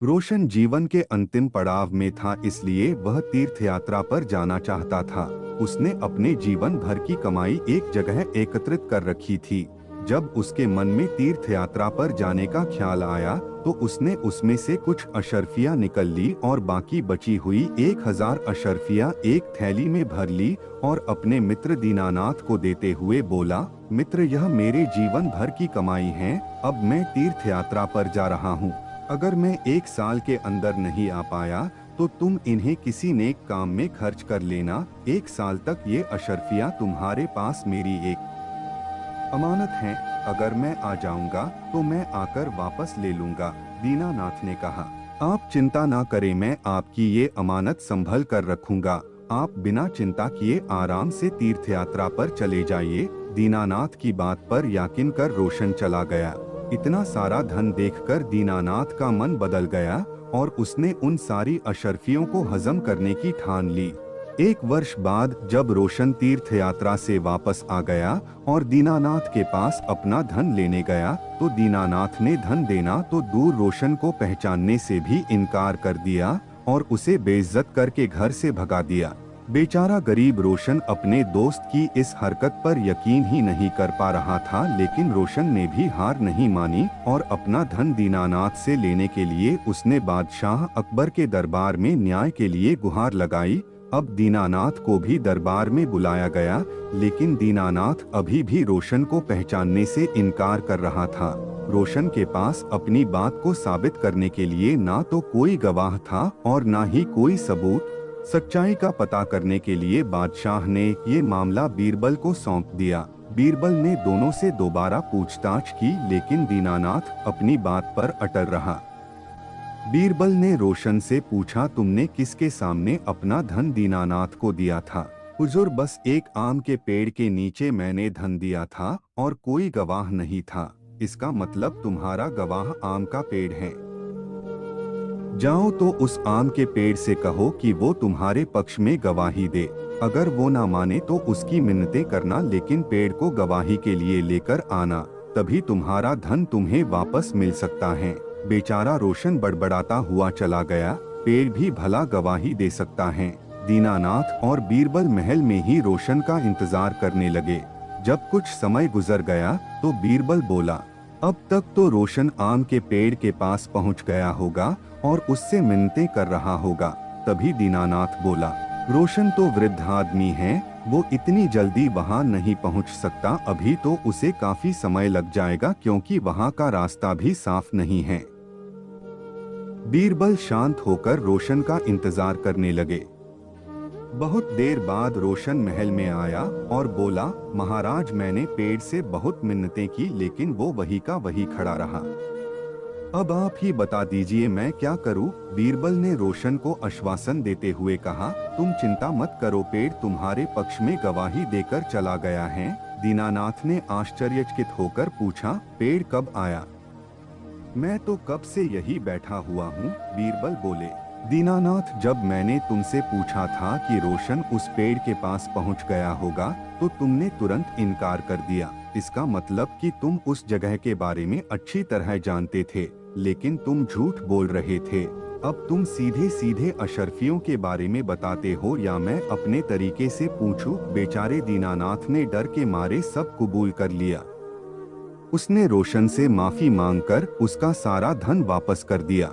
रोशन जीवन के अंतिम पड़ाव में था, इसलिए वह तीर्थ यात्रा पर जाना चाहता था। उसने अपने जीवन भर की कमाई एक जगह एकत्रित कर रखी थी। जब उसके मन में तीर्थ यात्रा पर जाने का ख्याल आया तो उसने उसमें से कुछ अशर्फियाँ निकल ली और बाकी बची हुई 1000 अशर्फियाँ एक थैली में भर ली और अपने मित्र दीनानाथ को देते हुए बोला, मित्र, यह मेरे जीवन भर की कमाई है। अब मैं तीर्थ यात्रा पर जा रहा हूँ। अगर मैं 1 साल के अंदर नहीं आ पाया तो तुम इन्हें किसी नेक काम में खर्च कर लेना। 1 साल तक ये अशर्फियाँ तुम्हारे पास मेरी एक अमानत हैं। अगर मैं आ जाऊंगा तो मैं आकर वापस ले लूंगा। दीनानाथ ने कहा, आप चिंता ना करें, मैं आपकी ये अमानत संभल कर रखूंगा। आप बिना चिंता किए आराम से तीर्थ यात्रा पर चले जाइए। दीनानाथ की बात पर यकीन कर रोशन चला गया। इतना सारा धन देखकर दीनानाथ का मन बदल गया और उसने उन सारी अशर्फियों को हजम करने की ठान ली। 1 वर्ष बाद जब रोशन तीर्थ यात्रा से वापस आ गया और दीनानाथ के पास अपना धन लेने गया तो दीनानाथ ने धन देना तो दूर, रोशन को पहचानने से भी इनकार कर दिया और उसे बेइज्जत करके घर से भगा दिया। बेचारा गरीब रोशन अपने दोस्त की इस हरकत पर यकीन ही नहीं कर पा रहा था, लेकिन रोशन ने भी हार नहीं मानी और अपना धन दीनानाथ से लेने के लिए उसने बादशाह अकबर के दरबार में न्याय के लिए गुहार लगाई। अब दीनानाथ को भी दरबार में बुलाया गया, लेकिन दीनानाथ अभी भी रोशन को पहचानने से इनकार कर रहा था। रोशन के पास अपनी बात को साबित करने के लिए ना तो कोई गवाह था और ना ही कोई सबूत। सच्चाई का पता करने के लिए बादशाह ने ये मामला बीरबल को सौंप दिया। बीरबल ने दोनों से दोबारा पूछताछ की, लेकिन दीनानाथ अपनी बात पर अटल रहा। बीरबल ने रोशन से पूछा, तुमने किसके सामने अपना धन दीनानाथ को दिया था? हुजूर, बस एक आम के पेड़ के नीचे मैंने धन दिया था और कोई गवाह नहीं था। इसका मतलब तुम्हारा गवाह आम का पेड़ है। जाओ तो उस आम के पेड़ से कहो कि वो तुम्हारे पक्ष में गवाही दे। अगर वो ना माने तो उसकी मिन्नतें करना, लेकिन पेड़ को गवाही के लिए लेकर आना, तभी तुम्हारा धन तुम्हें वापस मिल सकता है। बेचारा रोशन बड़बड़ाता हुआ चला गया। पेड़ भी भला गवाही दे सकता है। दीनानाथ और बीरबल महल में ही रोशन का इंतजार करने लगे। जब कुछ समय गुजर गया तो बीरबल बोला, अब तक तो रोशन आम के पेड़ के पास पहुंच गया होगा और उससे मिन्नतें कर रहा होगा। तभी दीनानाथ बोला, रोशन तो वृद्ध आदमी है, वो इतनी जल्दी वहां नहीं पहुंच सकता। अभी तो उसे काफी समय लग जाएगा क्योंकि वहां का रास्ता भी साफ नहीं है। बीरबल शांत होकर रोशन का इंतजार करने लगे। बहुत देर बाद रोशन महल में आया और बोला, महाराज, मैंने पेड़ से बहुत मिन्नतें की, लेकिन वो वही का वही खड़ा रहा। अब आप ही बता दीजिए मैं क्या करूं? बीरबल ने रोशन को आश्वासन देते हुए कहा, तुम चिंता मत करो, पेड़ तुम्हारे पक्ष में गवाही देकर चला गया है। दीनानाथ ने आश्चर्यचकित होकर पूछा, पेड़ कब आया? मैं तो कब से यही बैठा हुआ हूँ, बीरबल बोले। दीनानाथ, जब मैंने तुमसे पूछा था कि रोशन उस पेड़ के पास पहुँच गया होगा तो तुमने तुरंत इनकार कर दिया। इसका मतलब कि तुम उस जगह के बारे में अच्छी तरह जानते थे, लेकिन तुम झूठ बोल रहे थे। अब तुम सीधे सीधे अशर्फियों के बारे में बताते हो या मैं अपने तरीके से पूछूं? बेचारे दीनानाथ ने डर के मारे सब कबूल कर लिया। उसने रोशन से माफी मांगकर उसका सारा धन वापस कर दिया।